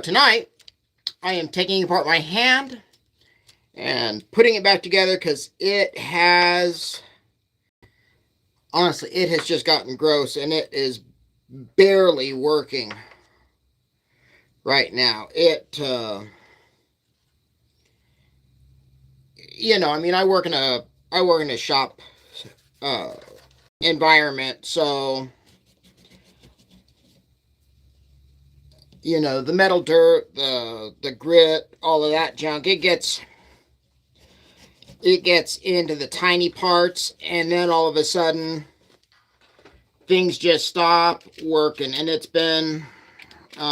Tonight, I am taking apart my hand and putting it back together because honestly, it has just gotten gross and it is barely working right now. I work in a shop uh, environment, so the metal dirt, the grit, all of that junk, it gets into the tiny parts, and then all of a sudden things just stop working. And I don't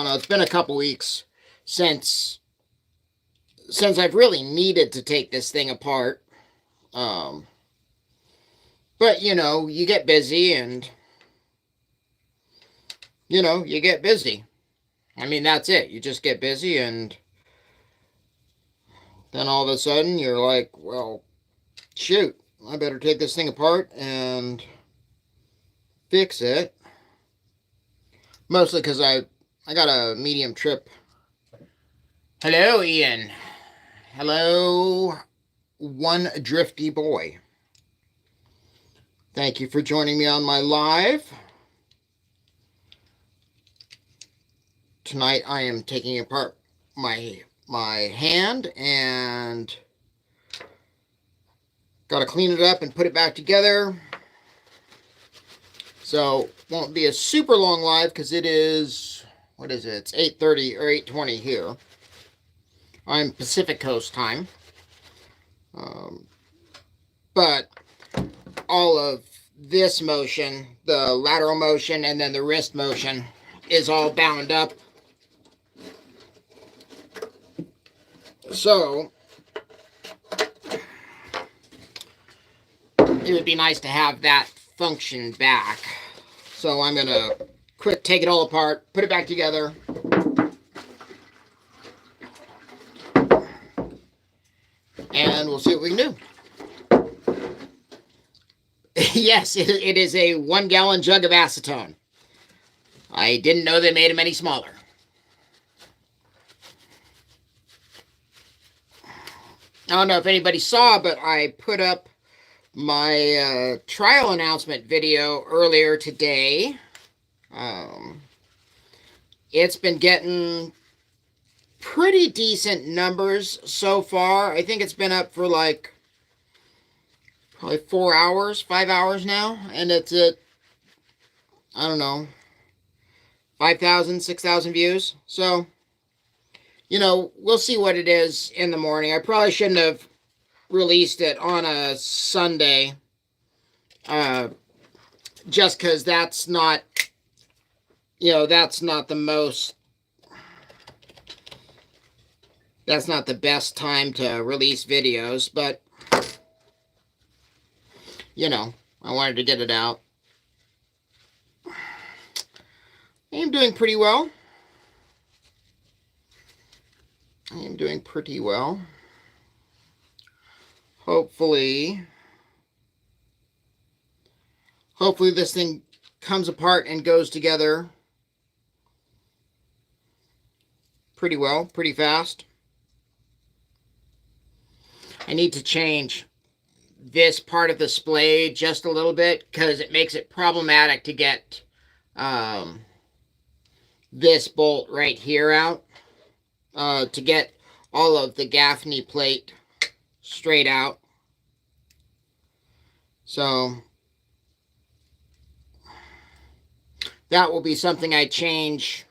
know, it's been a couple weeks since I've really needed to take this thing apart. um but you get busy, and you get busy. I mean, that's it. You just get busy, and then all of a sudden you're like, well, shoot, I better take this thing apart and fix it. Mostly because I got a medium trip. Hello, Ian. Hello, one drifty boy. Thank you for joining me on my live. Tonight I am taking apart my hand and got to clean it up and put it back together. So won't be a super long live because it is, what is it? It's 8:30 or 8:20 here. I'm Pacific Coast time. But all of this motion, the lateral motion and then the wrist motion, is all bound up. So it would be nice to have that function back. So I'm going to quick take it all apart, put it back together. And we'll see what we can do. Yes, it is a 1-gallon jug of acetone. I didn't know they made them any smaller. I don't know if anybody saw, but I put up my trial announcement video earlier today. It's been getting pretty decent numbers so far. I think it's been up for like probably 4 hours, 5 hours now, and it's at, I don't know, 5,000, 6,000 views. So, we'll see what it is in the morning. I probably shouldn't have released it on a Sunday, just because that's not the best time to release videos, but I wanted to get it out. I am doing pretty well. Hopefully this thing comes apart and goes together pretty well, pretty fast. I need to change this part of the splay just a little bit because it makes it problematic to get this bolt right here out, to get all of the Gaffney plate straight out. So that will be something I change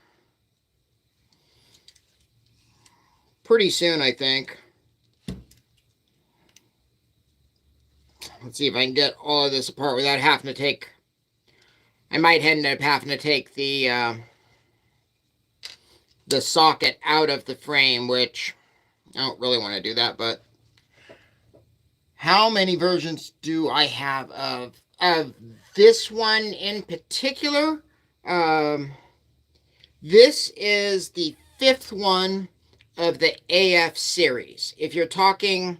pretty soon, I think. Let's see if I can get all of this apart without having to take... I might end up having to take the socket out of the frame, which I don't really want to do that, but how many versions do I have of this one in particular? This is the 5th one of the AF series. If you're talking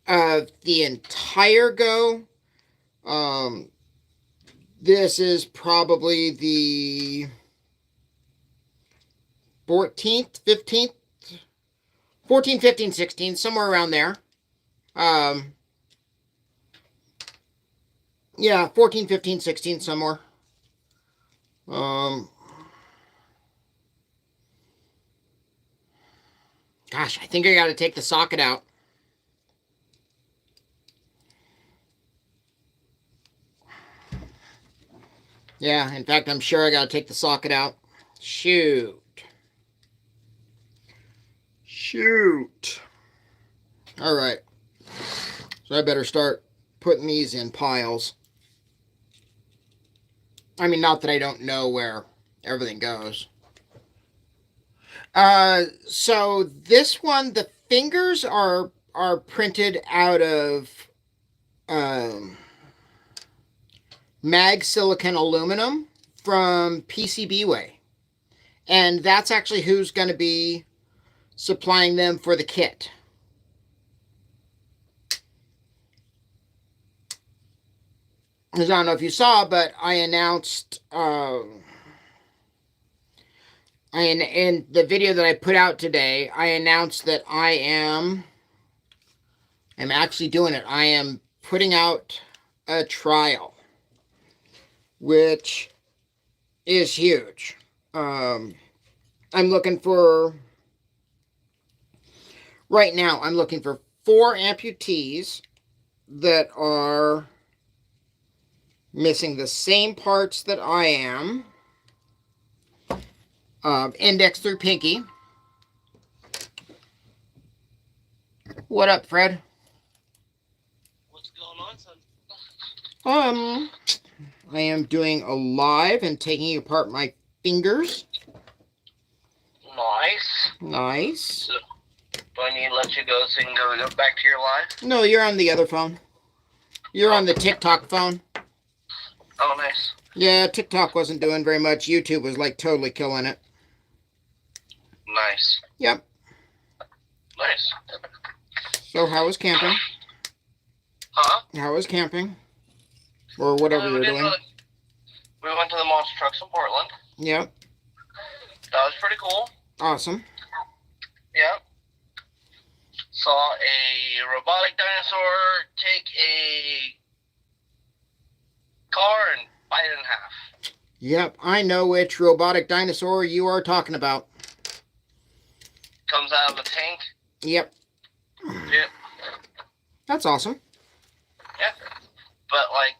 of the entire Go, this is probably the 14th, 15th, 14, 15, 16, somewhere around there. Yeah, 14, 15, 16, somewhere. Gosh, I think I got to take the socket out. Yeah, in fact, I'm sure I got to take the socket out. Shoot. All right. So I better start putting these in piles. I mean, not that I don't know where everything goes. So this one, the fingers are printed out of mag silicon aluminum from PCBWay. And that's actually who's going to be supplying them for the kit. I don't know if you saw, but I announced in the video that I put out today, I announced that I'm actually doing it. I am putting out a trial, which is huge. I'm looking for, right now, I'm looking for 4 amputees that are missing the same parts that I am. Index through pinky. What up, Fred? What's going on, son? I am doing a live and taking apart my fingers. Nice. Nice. So, do I need to let you go so you can go back to your live? No, you're on the other phone. You're on the TikTok phone. Oh, nice. Yeah, TikTok wasn't doing very much. YouTube was like totally killing it. Nice. Yep. Nice. So how was camping? Huh? How was camping? Or whatever you're doing. We went to the monster trucks in Portland. Yep. That was pretty cool. Awesome. Yeah. Saw a robotic dinosaur take a car and bite it in half. Yep, I know which robotic dinosaur you are talking about. Comes out of a tank. Yep. Yep. That's awesome. Yeah. But, like,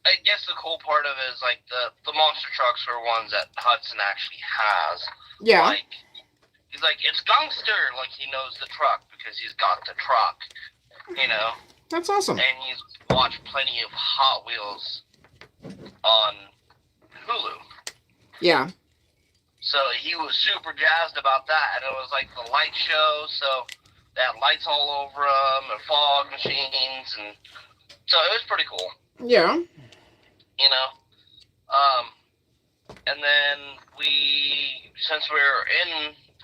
I guess the cool part of it is, like, the monster trucks are ones that Hudson actually has. Yeah. Like, he's like, it's gangster. Like, he knows the truck because he's got the truck. You know? That's awesome. And he's watched plenty of Hot Wheels on Hulu. Yeah. So he was super jazzed about that, and it was like the light show, so they had lights all over them, and fog machines, and so it was pretty cool. Yeah. You know? And then since we were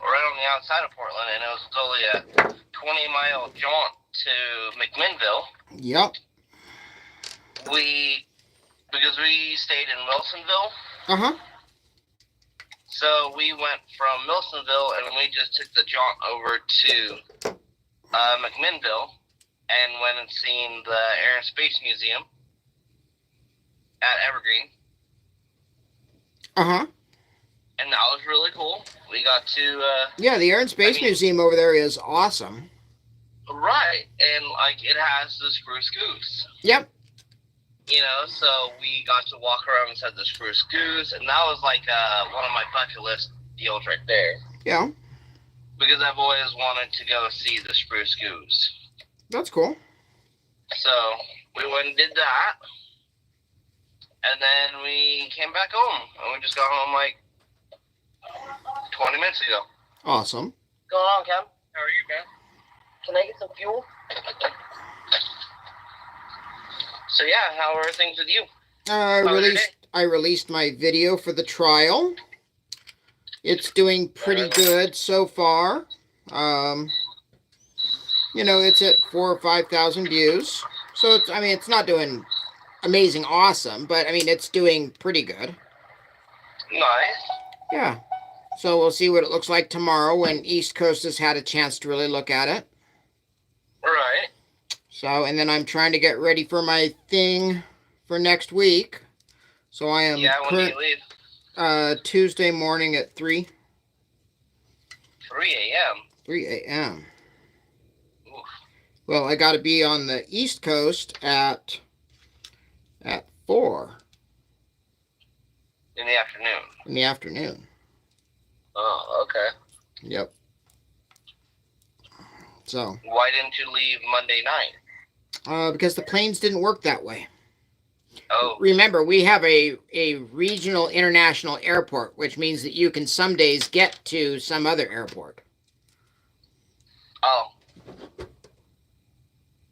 right on the outside of Portland, and it was only a 20-mile jaunt to McMinnville. Yep. Because we stayed in Wilsonville. Uh-huh. So we went from Wilsonville and we just took the jaunt over to McMinnville and went and seen the Air and Space Museum at Evergreen. Uh-huh. And that was really cool. We got to... yeah, the Air and Space Museum over there is awesome. Right. And, like, it has the Spruce Goose. Yep. You know, so we got to walk around inside the Spruce Goose, and that was like one of my bucket list deals right there. Yeah. Because I've always wanted to go see the Spruce Goose. That's cool. So we went and did that, and then we came back home, and we just got home like 20 minutes ago. Awesome. What's going on, Cam? How are you, man? Can I get some fuel? So yeah, how are things with you? I released my video for the trial. It's doing pretty good so far. You know, it's at 4,000 or 5,000 views. So it's not doing amazing awesome, but I mean it's doing pretty good. Nice. Yeah. So we'll see what it looks like tomorrow when East Coast has had a chance to really look at it. Right. So, and then I'm trying to get ready for my thing for next week. So I am when do you leave? Tuesday morning at 3. 3 a.m. 3 a.m. Well, I got to be on the East Coast at 4. In the afternoon. In the afternoon. Oh, okay. Yep. So. Why didn't you leave Monday night? Because the planes didn't work that way. Oh. Remember, we have a regional international airport, which means that you can some days get to some other airport. Oh.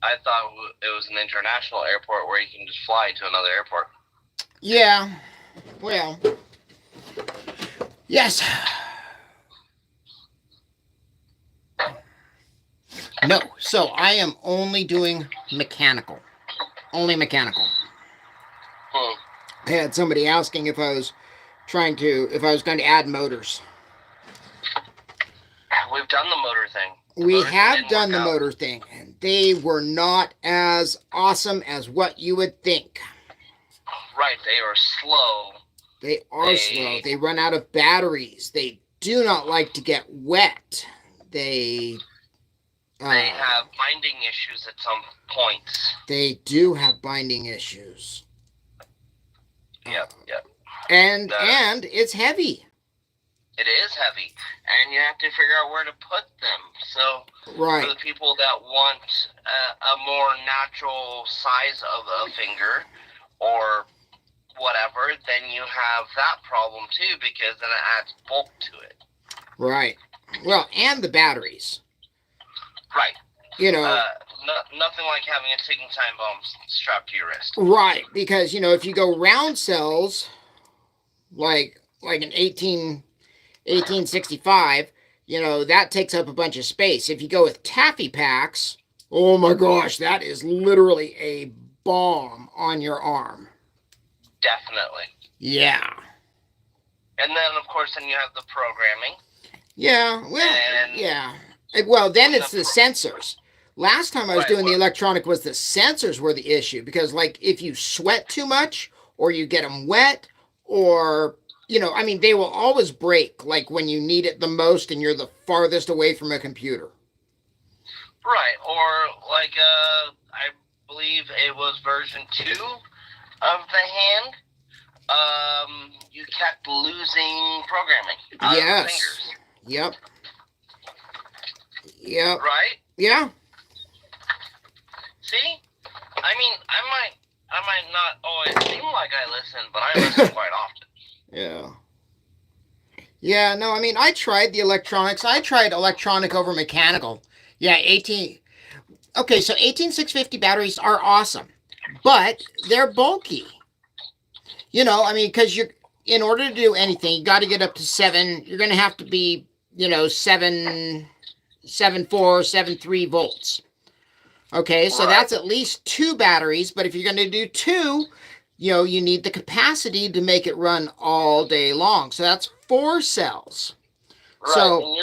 I thought it was an international airport where you can just fly to another airport. Yeah. Well. Yes. No. So I am only doing mechanical. Only mechanical. I had somebody asking if I was going to add motors. We've done the motor thing. We have done the motor thing, and they were not as awesome as what you would think. Right, they are slow. They are slow. They run out of batteries. They do not like to get wet. They have binding issues at some points. They do have binding issues. Yep. And it's heavy. It is heavy, and you have to figure out where to put them. So, right. For the people that want a more natural size of a finger or whatever, then you have that problem too, because then it adds bulk to it. Right. Well, and the batteries. Right. Nothing like having a ticking time bomb strapped to your wrist. Right, because if you go round cells, like an 1865, that takes up a bunch of space. If you go with taffy packs, oh my gosh, that is literally a bomb on your arm. Definitely. Yeah. And then, of course, you have the programming. Yeah, well, then it's the sensors. Last time I was doing the electronic was the sensors were the issue, because if you sweat too much or you get them wet or they will always break when you need it the most and you're the farthest away from a computer. Right, or I believe it was version 2 of the hand. You kept losing programming out of the fingers. Yep. Right? Yeah. See? I might not always seem like I listen, but I listen quite often. Yeah. Yeah, no, I tried the electronics. I tried electronic over mechanical. Yeah, 18650 batteries are awesome, but they're bulky. Because in order to do anything, you got to get up to 7. You're going to have to be, 7.4, 7.3 volts. Okay, so that's at least 2 batteries, but if you're going to do 2, you need the capacity to make it run all day long. So that's 4 cells. Right, so,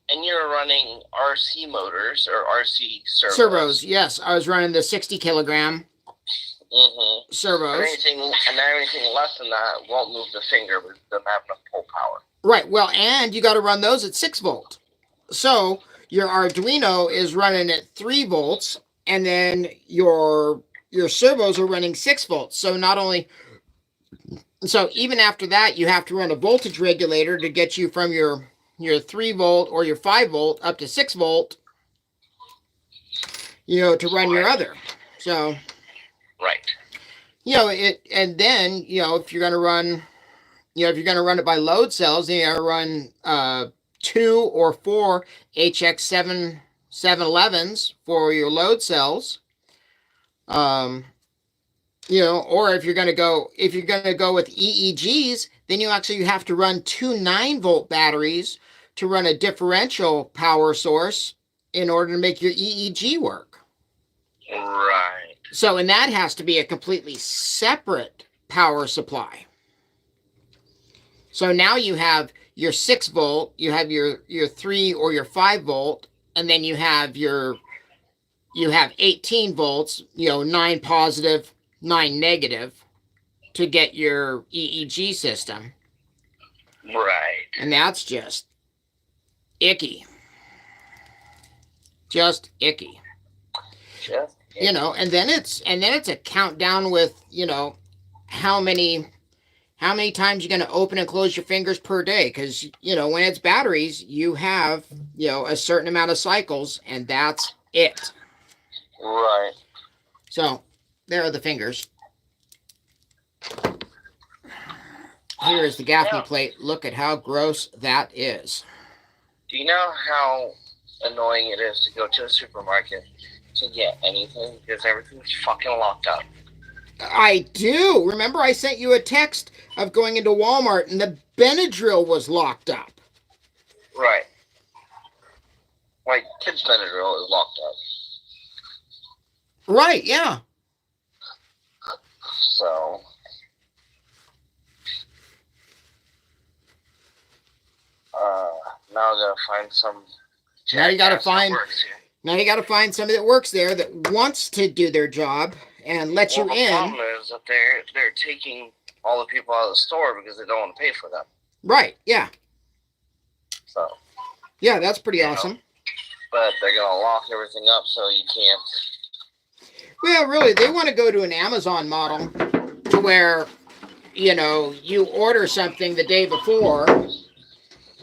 and you're running RC motors or RC servos. Servos, yes. I was running the 60 kilogram servos. And anything less than that won't move the finger, but doesn't have enough pull power. Right, well, and you got to run those at 6 volt. So your Arduino is running at 3 volts, and then your servos are running 6 volts. So even after that, you have to run a voltage regulator to get you from your 3 volt or your 5 volt up to 6 volt, to run your other. So, right. And then, if you're going to run, if you're going to run it by load cells, then you got to run 2 or 4 HX7 711s for your load cells. Or if you're going to go with EEGs, then you have to run 2 9-volt batteries to run a differential power source in order to make your EEG work. Right. So, and that has to be a completely separate power supply. So now you have your 6 volt, you have your 3 or your 5 volt, and then you have 18 volts, 9 positive, 9 negative to get your EEG system. Right. And that's just icky. Just icky. Just icky. And then it's a countdown with, how many times you're going to open and close your fingers per day, because when it's batteries, you have a certain amount of cycles, and that's it. Right. So there are the fingers. Here is the Gaffney plate. Look at how gross that is. Do you know how annoying it is to go to a supermarket to get anything because everything's fucking locked up? I do. Remember I sent you a text of going into Walmart and the Benadryl was locked up. Right. Like, kids' Benadryl is locked up. Right, yeah. So... now I gotta find some... Now you gotta find somebody that works there that wants to do their job and let you in. The problem is that they're taking all the people out of the store because they don't want to pay for them. Right, yeah. So. Yeah, that's pretty awesome. But they're gonna lock everything up so you can't. Well, really, they want to go to an Amazon model to where, you order something the day before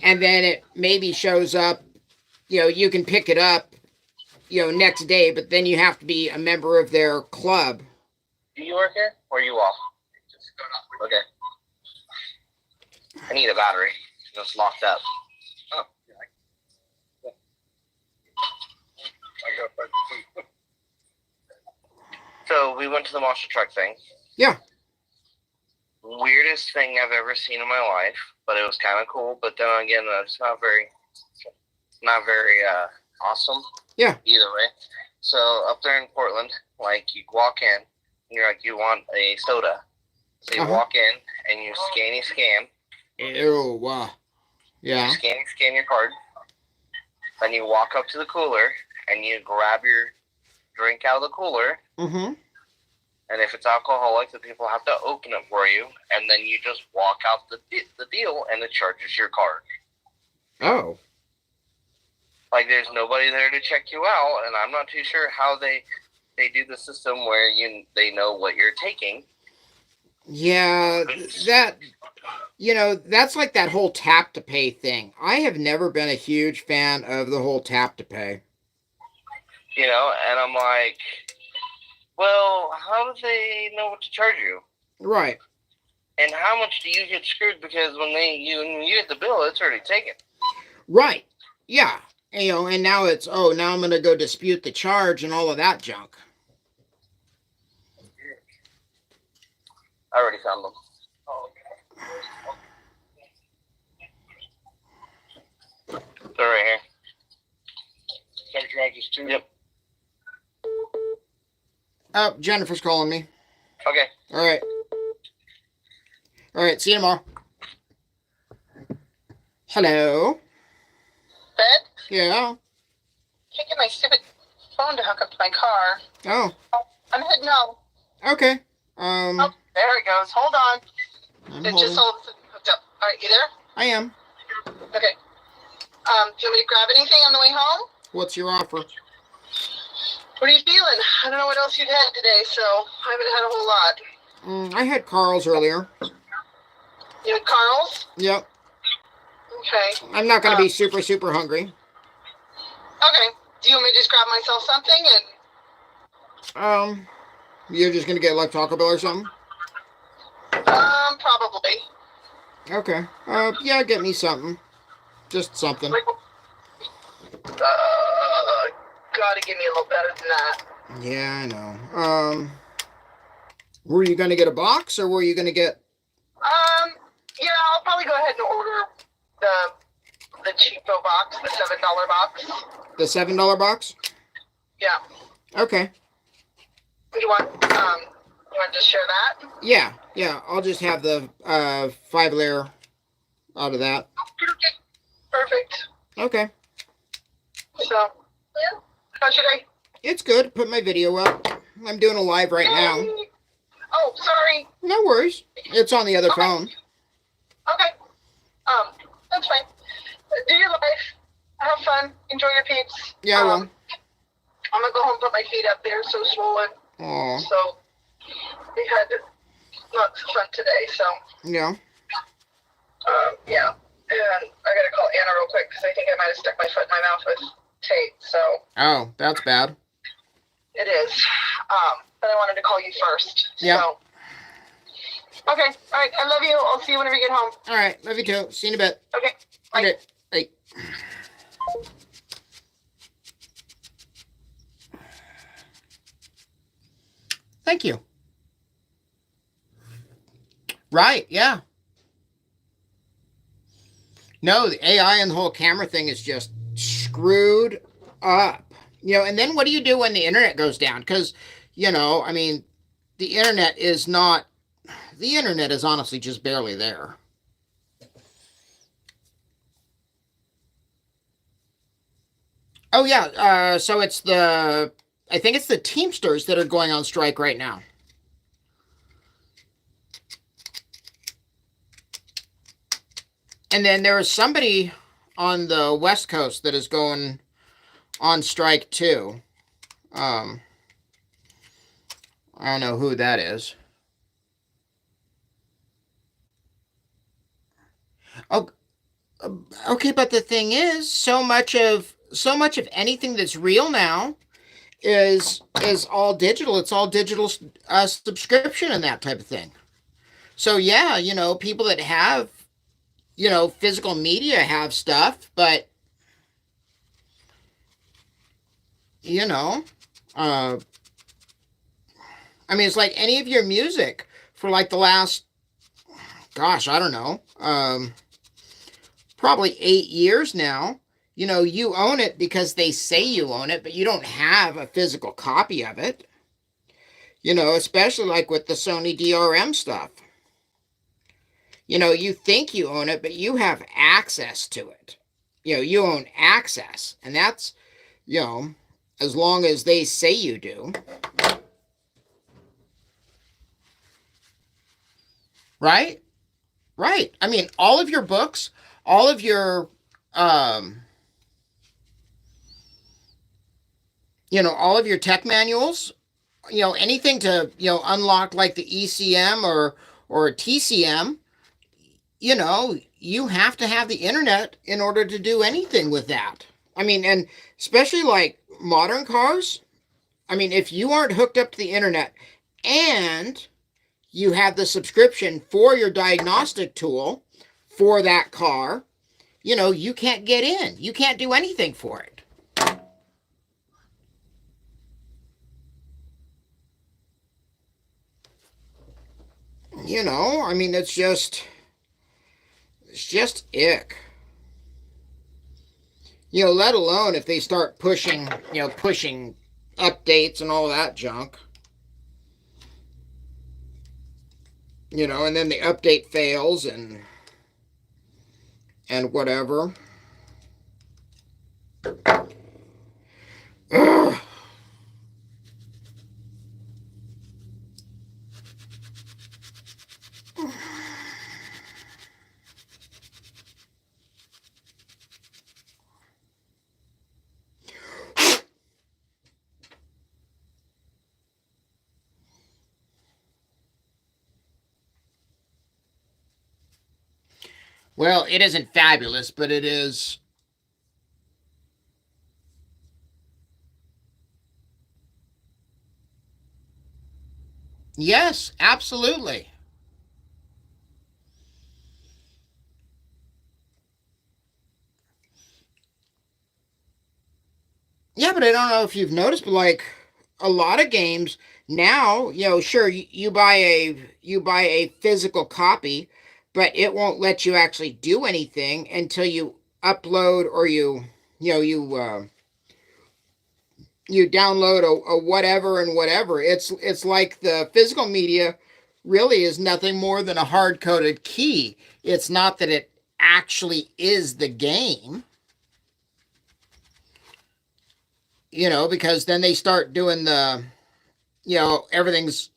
and then it maybe shows up, you can pick it up, next day, but then you have to be a member of their club. Do you work here or are you off? Okay. I need a battery. It's locked up. Oh. So we went to the monster truck thing. Yeah. Weirdest thing I've ever seen in my life, but it was kind of cool. But then again, it's not very awesome. Yeah. Either way. So up there in Portland, like you walk in, and you're like, you want a soda. So you walk in and you scan. Ew, wow. Yeah. You scan your card. Then you walk up to the cooler and you grab your drink out of the cooler. Mm-hmm. And if it's alcoholic, the people have to open it for you, and then you just walk out the deal, and it charges your card. Oh. Like, there's nobody there to check you out, and I'm not too sure how they do the system where they know what you're taking. Yeah, that's like that whole tap to pay thing. I have never been a huge fan of the whole tap to pay. And I'm like, well, how do they know what to charge you? Right. And how much do you get screwed because when you get the bill, it's already taken. Right. Yeah. And now it's, now I'm going to go dispute the charge and all of that junk. I already found them. They're right here. Check charges too? Yep. Oh, Jennifer's calling me. Okay. All right. See you tomorrow. Hello. Bed? Yeah. Can't get my stupid phone to hook up to my car. Oh. I'm heading home. Okay. Oh, there it goes. Hold on. Just all of a sudden hooked up. All right, you there? I am. Okay. Do you want me to grab anything on the way home? What's your offer? What are you feeling? I don't know what else you've had today, so I haven't had a whole lot. I had Carl's earlier. You had Carl's? Yep. Okay. I'm not going to be super, super hungry. Okay. Do you want me to just grab myself something and... You're just going to get like Taco Bell or something? Probably. Okay. Yeah, get me something. Just something. Gotta give me a little better than that. Yeah, I know. Were you going to get a box or were you going to get... Yeah, I'll probably go ahead and order the cheapo box, the $7 box. The $7 box? Yeah. Okay. You want to just share that? Yeah. I'll just have the 5-layer out of that. Perfect. Okay. So, yeah. How's your day? It's good. Put my video up. I'm doing a live right now. Yay. Oh, sorry. No worries. It's on the other Okay. phone. Okay. That's fine. Do your life. Have fun. Enjoy your peeps. Yeah, I will. I'm gonna go home and put my feet up. They're so swollen. Aw. So we had lots of fun today. So Yeah. yeah. And I gotta call Anna real quick because I think I might have stuck my foot in my mouth with tape. So Oh, that's bad. it is. But I wanted to call you first. Yeah. So. Okay. All right. I love you. I'll see you whenever you get home. All right. Love you too. See you in a bit. Okay. Bye. Okay. Bye. Thank you. Right. Yeah. No, the AI and the whole camera thing is just screwed up. And then what do you do when the internet goes down? Because, I mean, the internet is honestly just barely there. Oh, yeah. So I think it's the Teamsters that are going on strike right now. And then there is somebody on the West Coast that is going on strike too. I don't know who that is. Oh, okay, but the thing is, so much of anything that's real now is all digital. It's all digital subscription and that type of thing. So yeah, people that have physical media have stuff, but I mean, it's like any of your music for like the last, gosh, I don't know, probably 8 years now. You own it because they say you own it, but you don't have a physical copy of it. Especially like with the Sony DRM stuff. You think you own it, but you have access to it. You own access, and that's, as long as they say you do. Right? Right. I mean, all of your books, all of your, all of your tech manuals, anything to, unlock like the ECM or a TCM, you have to have the internet in order to do anything with that. I mean, and especially like modern cars. I mean, if you aren't hooked up to the internet and you have the subscription for your diagnostic tool for that car, you can't get in. You can't do anything for it. I mean, it's just ick. Let alone if they start pushing updates and all that junk. And then the update fails and whatever. Ugh. Well, it isn't fabulous, but it is. Yes, absolutely. Yeah, but I don't know if you've noticed, but like a lot of games now, sure you buy a physical copy, but it won't let you actually do anything until you upload or you download a whatever and whatever. It's like the physical media really is nothing more than a hard-coded key. It's not that it actually is the game. You know, because then they start doing the, you know, everything's,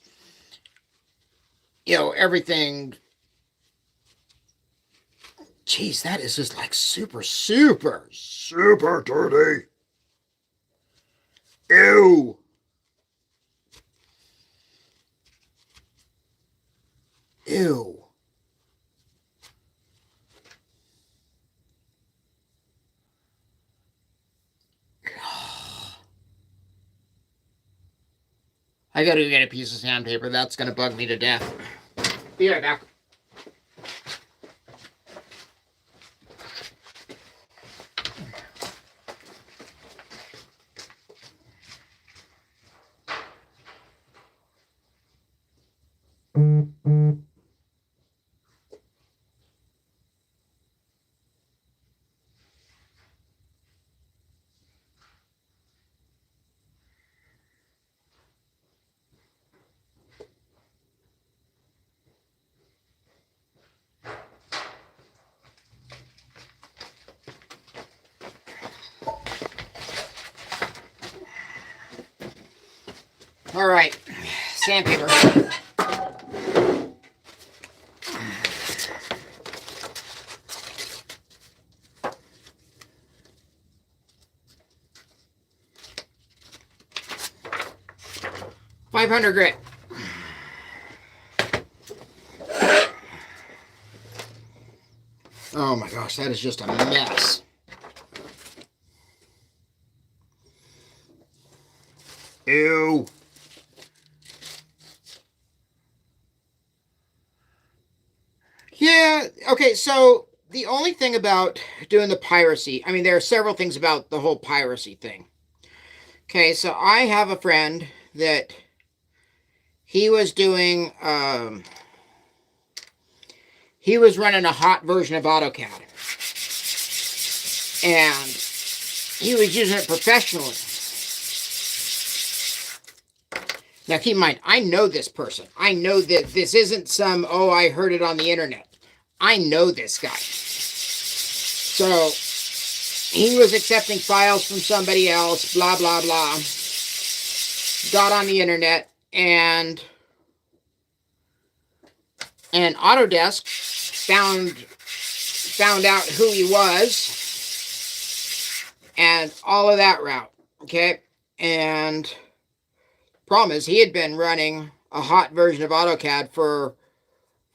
you know, everything. Jeez, that is just like super, super, super dirty. Ew. Ew. I gotta go get a piece of sandpaper. That's gonna bug me to death. Be right back. All right, sandpaper. $500 grit. Oh my gosh, that is just a mess. Ew. Yeah, okay, so the only thing about doing the piracy, I mean, there are several things about the whole piracy thing. Okay, so I have a friend that he was doing, he was running a hot version of AutoCAD. And he was using it professionally. Now, keep in mind, I know this person. I know that this isn't some, oh, I heard it on the internet. I know this guy. So, he was accepting files from somebody else, blah, blah, blah. Got on the internet, and Autodesk found out who he was, and all of that route, okay? And problem is, he had been running a hot version of AutoCAD for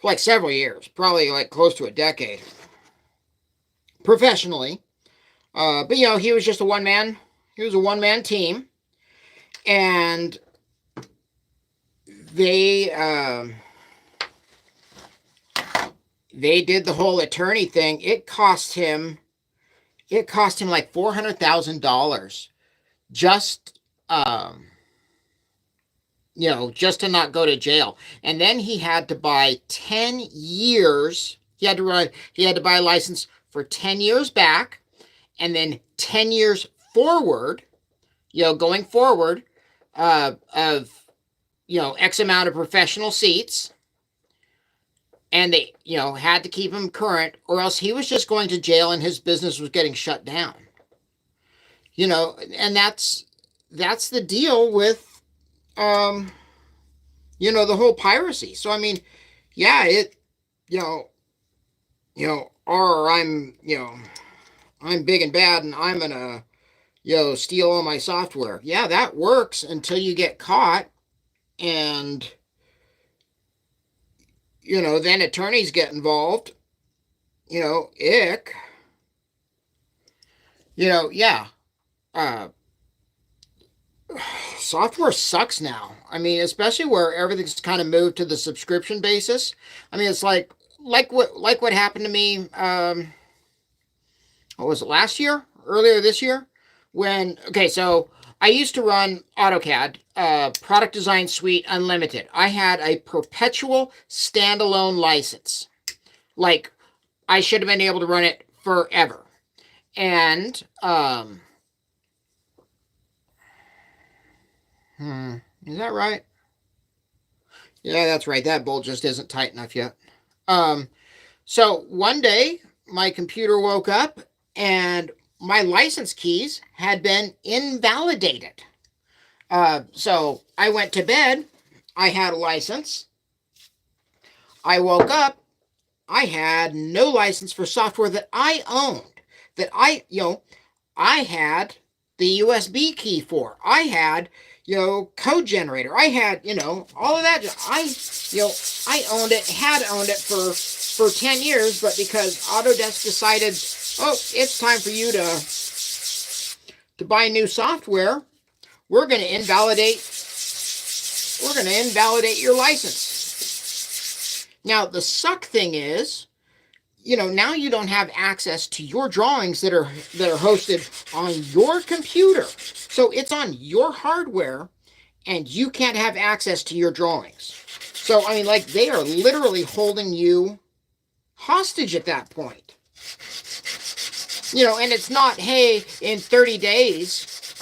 like several years, probably like close to a decade, professionally. But you know, he was just a one-man team, and they did the whole attorney thing. It cost him like $400,000 just you know, just to not go to jail. And then he had to buy 10 years. He had to buy a license for 10 years back, and then 10 years forward, you know, going forward, of, you know, X amount of professional seats. And they, you know, had to keep him current, or else he was just going to jail and his business was getting shut down. You know, and that's the deal with, you know, the whole piracy. So, I mean, yeah, it, or I'm big and bad and I'm gonna, steal all my software. Yeah, that works until you get caught, and, then attorneys get involved, ick. Yeah. Software sucks now. I mean, especially where everything's kind of moved to the subscription basis. I mean, it's like what happened to me. What was it, last year? Earlier this year? So I used to run AutoCAD, Product Design Suite Unlimited. I had a perpetual standalone license. Like, I should have been able to run it forever. And, is that right? Yeah, that's right. That bolt just isn't tight enough yet. So one day, my computer woke up and my license keys had been invalidated. So I went to bed. I had a license. I woke up. I had no license for software that I owned. That I had the USB key for. I had, code generator. I had, all of that. I owned it, had owned it for 10 years, but because Autodesk decided, oh, it's time for you to buy new software, we're going to invalidate your license. Now, the suck thing is, now you don't have access to your drawings that are hosted on your computer. So it's on your hardware and you can't have access to your drawings. So, I mean, like, they are literally holding you hostage at that point. And it's not, hey, in 30 days,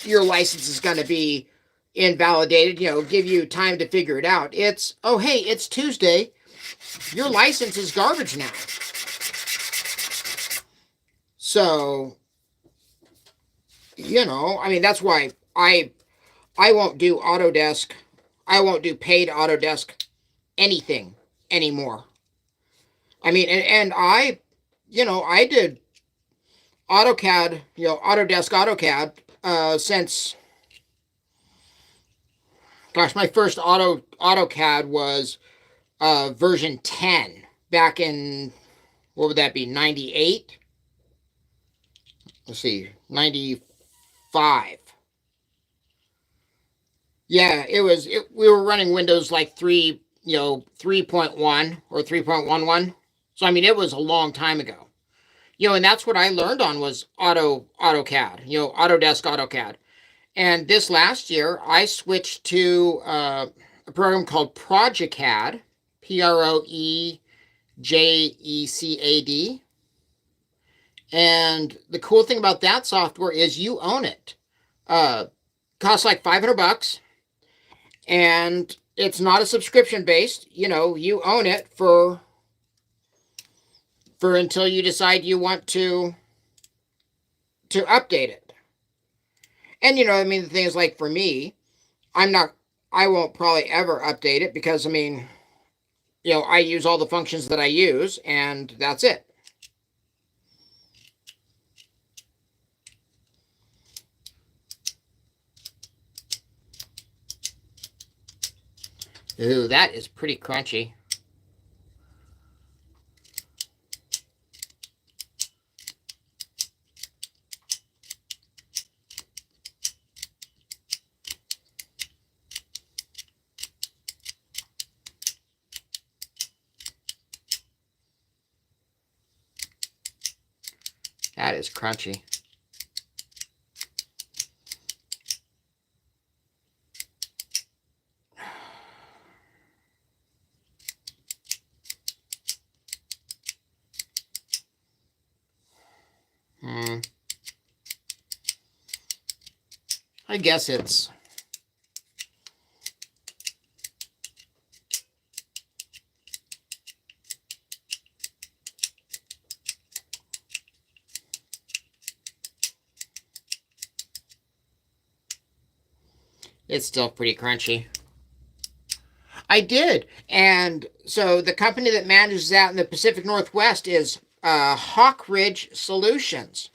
your license is going to be invalidated, give you time to figure it out. It's, oh, hey, it's Tuesday. Your license is garbage now. So, I mean, that's why I won't do Autodesk. I won't do paid Autodesk anything anymore. I mean, and I did AutoCAD, Autodesk AutoCAD, since, gosh, my first AutoCAD was version 10 back in, what would that be, 98? Let's see, 95. Yeah, we were running Windows like 3, 3.1 or 3.11. So, I mean, it was a long time ago. And that's what I learned on was AutoCAD, Autodesk AutoCAD. And this last year, I switched to a program called ProjectCAD, PROEJECAD. And the cool thing about that software is you own it. Costs like $500, and it's not a subscription based. You own it for until you decide you want to update it. And I mean, the thing is, like, for me, I won't probably ever update it because, I mean, I use all the functions that I use, and that's it. Ooh, that is pretty crunchy. That is crunchy. I guess it's still pretty crunchy. I did. And so the company that manages that in the Pacific Northwest is Hawk Ridge Solutions.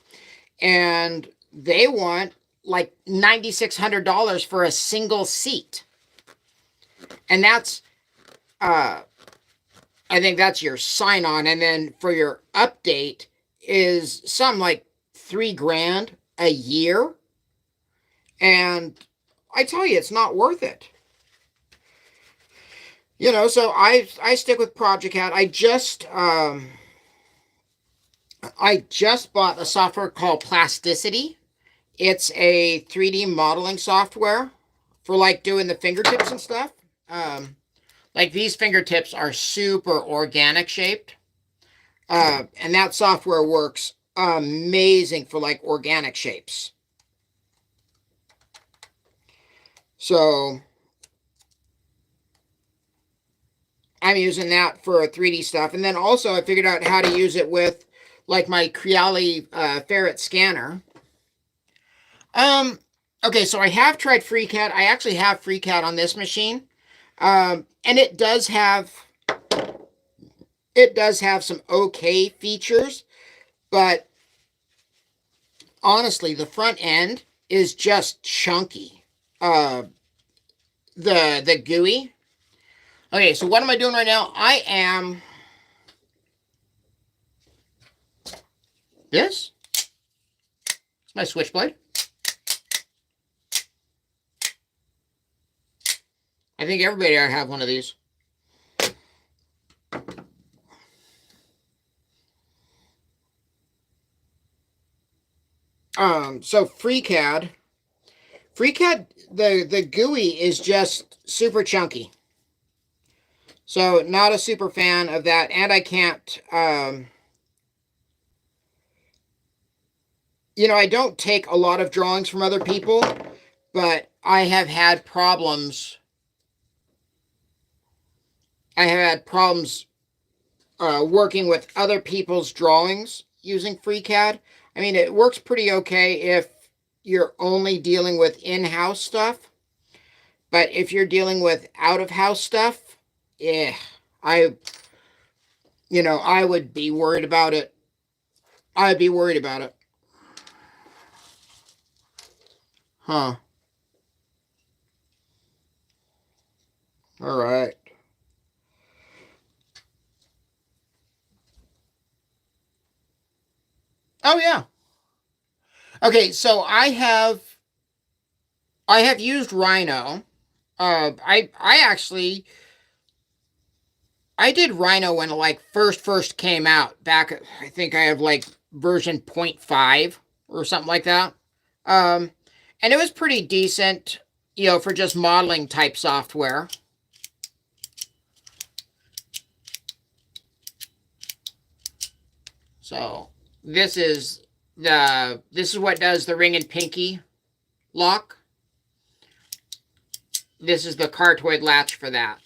And they want like $9,600 for a single seat. And that's, I think that's your sign on. And then for your update is some like $3,000 a year. And I tell you, it's not worth it. So I stick with ProjectCAD. I just bought a software called Plasticity. It's a 3D modeling software for like doing the fingertips and stuff. Like these fingertips are super organic shaped. And that software works amazing for like organic shapes. So I'm using that for 3D stuff. And then also I figured out how to use it with like my Creali ferret scanner. Okay, so I have tried FreeCAD. I actually have FreeCAD on this machine. And it does have some okay features, but honestly, the front end is just chunky. The GUI. Okay, so what am I doing right now? I am this. It's my switchblade. I think everybody ought to have one of these. So FreeCAD, the GUI is just super chunky. So not a super fan of that, and I can't, you know, I don't take a lot of drawings from other people, but I have had problems. Working with other people's drawings using FreeCAD. I mean, it works pretty okay if you're only dealing with in-house stuff. But if you're dealing with out-of-house stuff, yeah, I would be worried about it. I'd be worried about it. Huh. All right. Oh, yeah. Okay, so I have used Rhino. I did Rhino when it like first came out back. I think I have like version 0.5 or something like that. And it was pretty decent, you know, for just modeling type software. So this is what does the ring and pinky lock. This is the cartoid latch for that.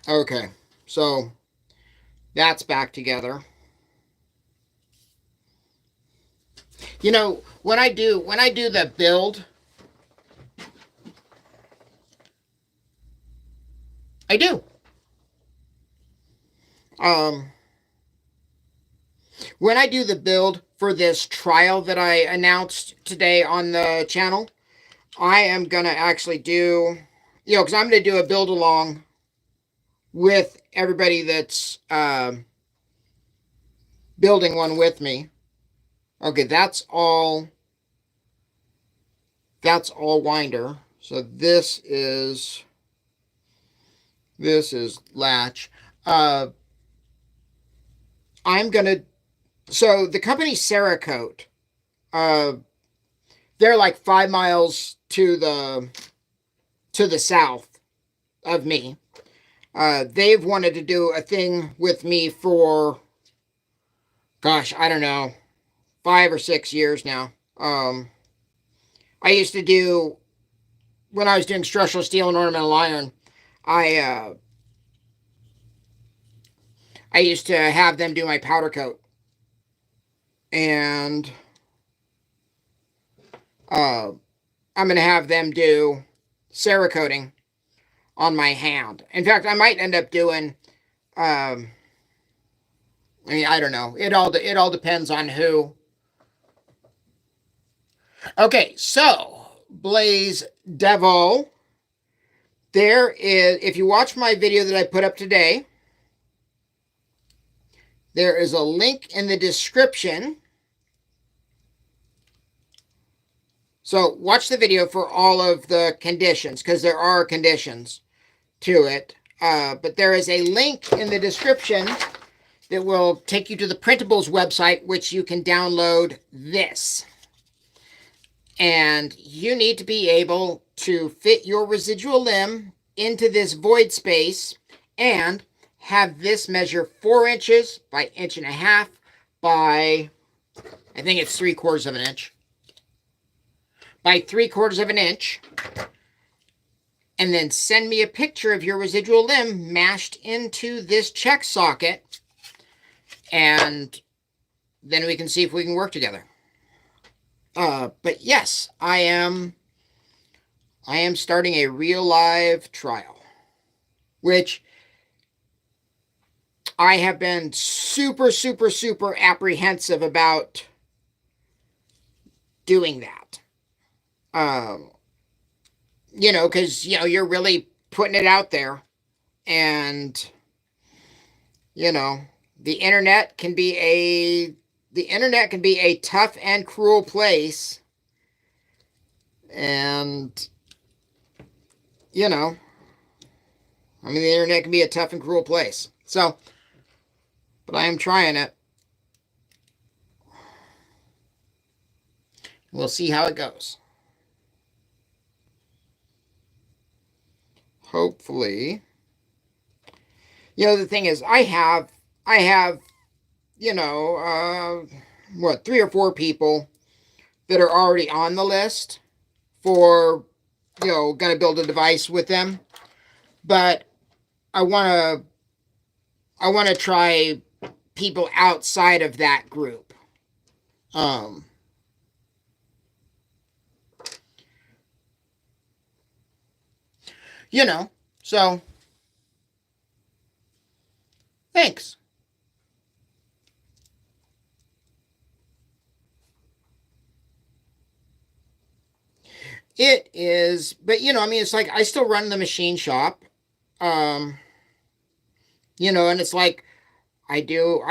Okay, so that's back together. You know, when I do the build, I do. When I do the build for this trial that I announced today on the channel, I am gonna actually do, you know, because I'm gonna do a build along with everybody that's building one with me. Okay, that's all winder. So this is latch. I'm gonna, so the company Cerakote, they're like 5 miles to the south of me. They've wanted to do a thing with me for, gosh, I don't know, 5 or 6 years now. I used to do, when I was doing structural steel and ornamental iron, I used to have them do my powder coat. And I'm going to have them do Cerakoting on my hand. In fact, I might end up doing, I mean, I don't know. It all depends on who. Okay, so Blaze Devil. There is, if you watch my video that I put up today, there is a link in the description. So watch the video for all of the conditions, because there are conditions to it. But there is a link in the description that will take you to the Printables website, which you can download this. And you need to be able to fit your residual limb into this void space and have this measure 4 inches by 1.5 inches by, I think it's 3/4 of an inch, by 3/4 of an inch, and then send me a picture of your residual limb mashed into this check socket, and then we can see if we can work together. But yes, I am starting a real live trial, which I have been super, super, super apprehensive about doing that. Because, you're really putting it out there, and, the internet can be a tough and cruel place. And, the internet can be a tough and cruel place. So, but I am trying it. We'll see how it goes. Hopefully. The thing is, I have, 3 or 4 people that are already on the list for, going to build a device with them. But I want to try people outside of that group. So thanks. It is, but it's like I still run the machine shop. And it's like I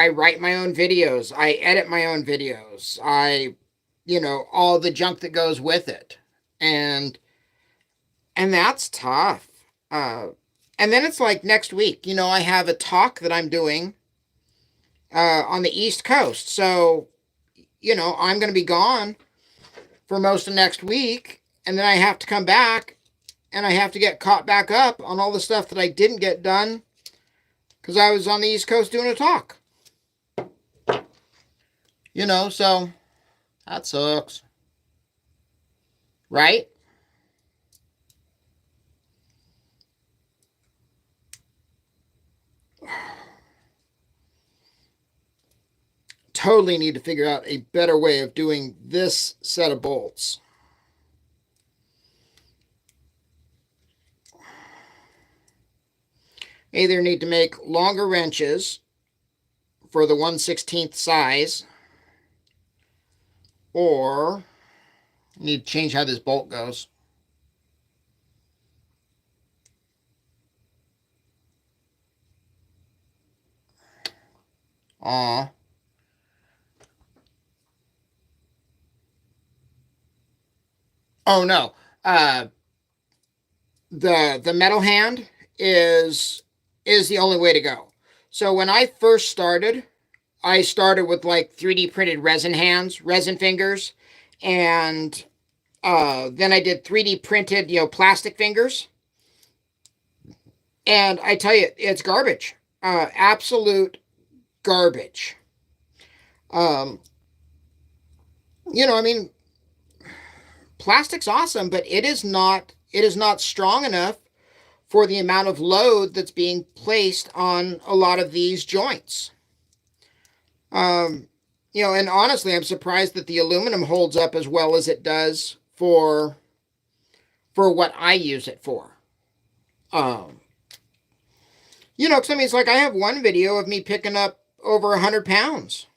write my own videos, I edit my own videos, all the junk that goes with it. And that's tough. And then it's like next week, I have a talk that I'm doing on the East Coast. So, I'm going to be gone for most of next week. And then I have to come back and I have to get caught back up on all the stuff that I didn't get done because I was on the East Coast doing a talk. So that sucks. Right? Totally need to figure out a better way of doing this set of bolts. Either need to make longer wrenches for the 1/16 size, or need to change how this bolt goes. Aw. Oh no. The metal hand is the only way to go. So when I first started, I started with like 3D printed resin hands, resin fingers, and then I did 3D printed, plastic fingers. And I tell you, it's garbage. Absolute garbage. Plastic's awesome, but it is not strong enough for the amount of load that's being placed on a lot of these joints. And honestly, I'm surprised that the aluminum holds up as well as it does for what I use it for. Because it's like I have one video of me picking up over 100 pounds.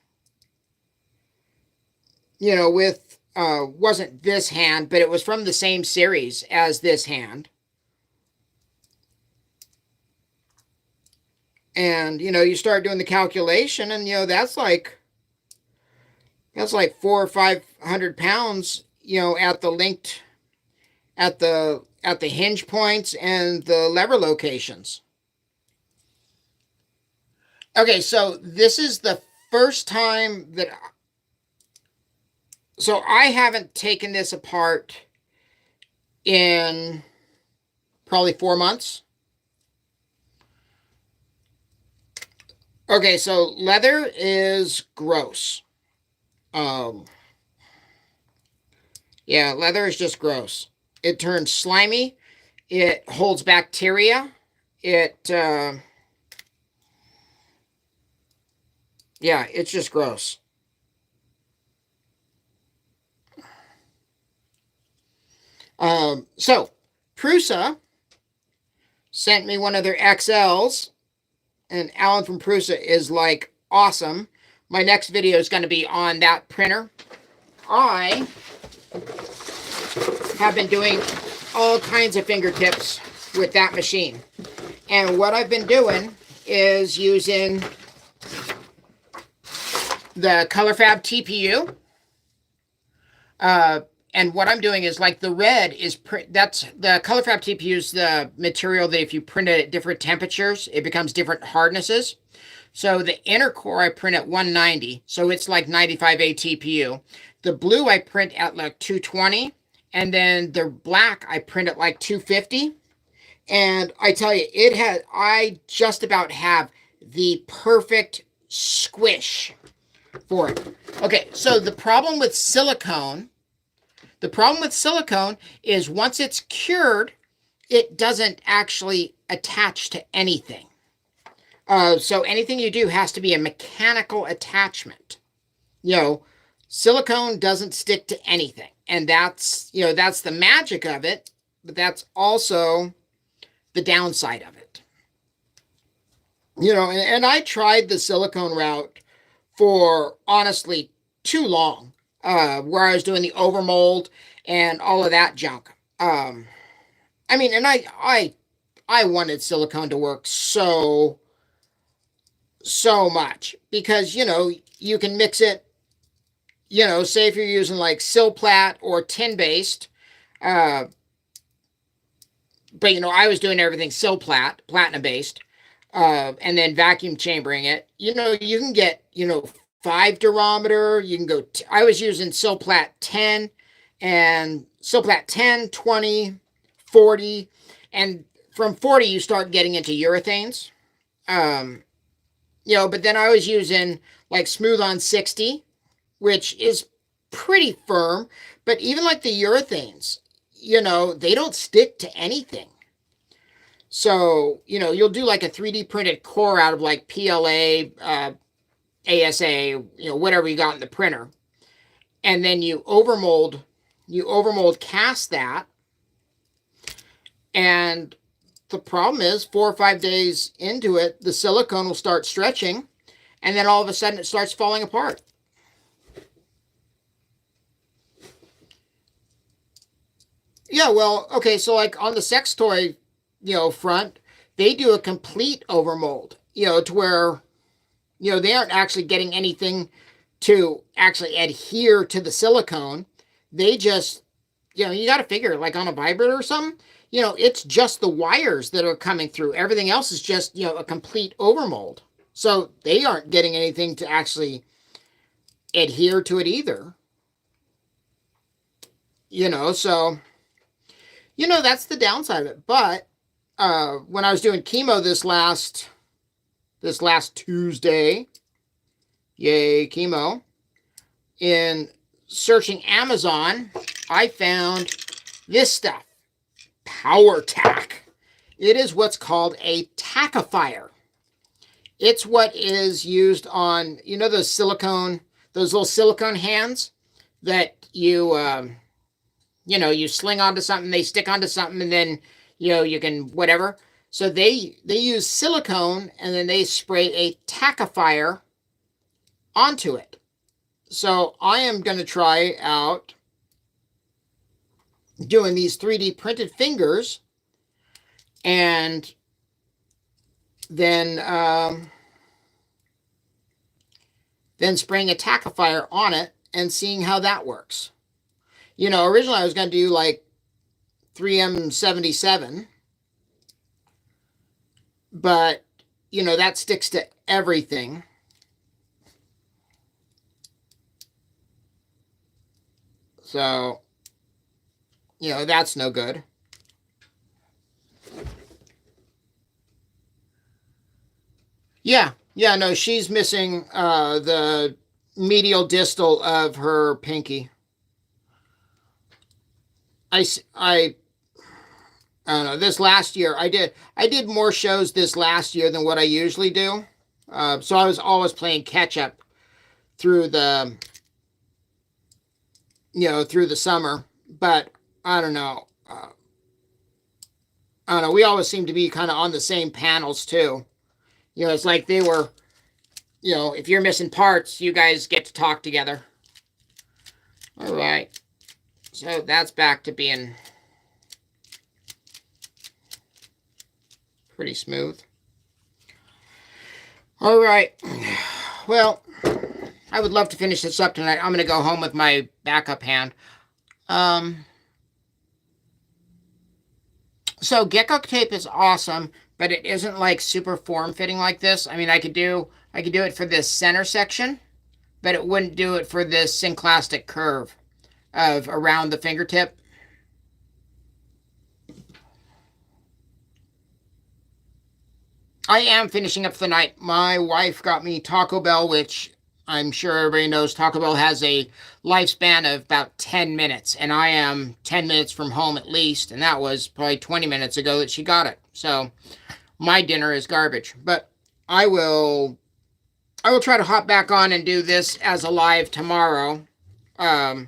With, wasn't this hand, but it was from the same series as this hand. And, you start doing the calculation and, that's like 400 or 500 pounds, at the linked, at the hinge points and the lever locations. Okay, so this is the first time that, so I haven't taken this apart in probably 4 months. Okay, so leather is gross. Um, yeah, leather is just gross. It turns slimy. It holds bacteria. It, yeah, it's just gross. So Prusa sent me one of their XLs, and Alan from Prusa is like awesome. My next video is going to be on that printer. I have been doing all kinds of fingertips with that machine. And what I've been doing is using the ColorFab TPU. And what I'm doing is like the red is, that's the ColorFab TPU is the material that if you print it at different temperatures, it becomes different hardnesses. So the inner core I print at 190, so it's like 95A TPU. The blue I print at like 220, and then the black I print at like 250. And I tell you, I just about have the perfect squish for it. Okay, so the problem with silicone is once it's cured, it doesn't actually attach to anything. So anything you do has to be a mechanical attachment. Silicone doesn't stick to anything. And that's the magic of it, but that's also the downside of it. And I tried the silicone route for honestly too long, where I was doing the overmold and all of that junk. And I wanted silicone to work so much because, you can mix it, say if you're using like Silplat or tin-based, but, I was doing everything Silplat, platinum-based, and then vacuum chambering it. You can get, 5 durometer. You can go, I was using Silplat 10 and Silplat 10, 20, 40. And from 40, you start getting into urethanes. But then I was using like Smooth on 60, which is pretty firm. But even like the urethanes, they don't stick to anything. So, you'll do like a 3D printed core out of like PLA, ASA, whatever you got in the printer. And then you overmold cast that. And the problem is 4 or 5 days into it, the silicone will start stretching. And then all of a sudden it starts falling apart. Yeah, well, okay, so like on the sex toy, front, they do a complete overmold, to where, they aren't actually getting anything to actually adhere to the silicone. They just, you got to figure like on a vibrator or something, it's just the wires that are coming through. Everything else is just, a complete overmold. So they aren't getting anything to actually adhere to it either. So, that's the downside of it. But when I was doing chemo this last Tuesday, yay, chemo, in searching Amazon, I found this stuff, Power Tack. It is what's called a tackifier. It's what is used on, those little silicone hands that you, you sling onto something, they stick onto something, and then, you can whatever. So they use silicone, and then they spray a tackifier onto it. So I am going to try out doing these 3D printed fingers, and then spraying a tackifier on it and seeing how that works. Originally I was going to do like 3M77, but, that sticks to everything. So, that's no good. Yeah, Yeah, no, she's missing the medial distal of her pinky. I don't know. This last year, I did more shows this last year than what I usually do. So I was always playing catch up through the through the summer. But I don't know. I don't know. We always seem to be kind of on the same panels too. It's like they were. If you're missing parts, you guys get to talk together. All right. So that's back to being pretty smooth. All right. Well, I would love to finish this up tonight. I'm going to go home with my backup hand. So gecko tape is awesome, but it isn't like super form fitting like this. I mean, I could do it for this center section, but it wouldn't do it for this synclastic curve of around the fingertip. I am finishing up for the night. My wife got me Taco Bell, which I'm sure everybody knows Taco Bell has a lifespan of about 10 minutes, and I am 10 minutes from home at least, and that was probably 20 minutes ago that she got it. So my dinner is garbage, but I will try to hop back on and do this as a live tomorrow. Tomorrow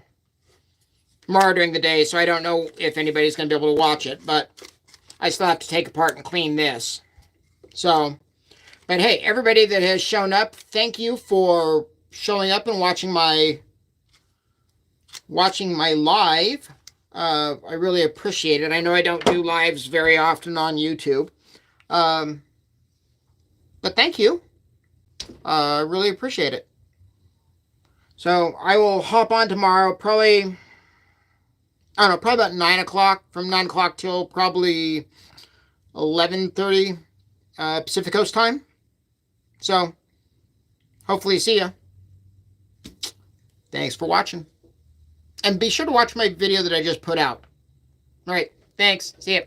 during the day, so I don't know if anybody's going to be able to watch it, but I still have to take apart and clean this. So, but hey, everybody that has shown up, thank you for showing up and watching my live. I really appreciate it. I know I don't do lives very often on YouTube. But thank you. I really appreciate it. So I will hop on tomorrow, probably about 9 o'clock, from 9 o'clock till probably 11:30 Pacific Coast time. So, hopefully see ya. Thanks for watching. And be sure to watch my video that I just put out. Alright, thanks. See ya.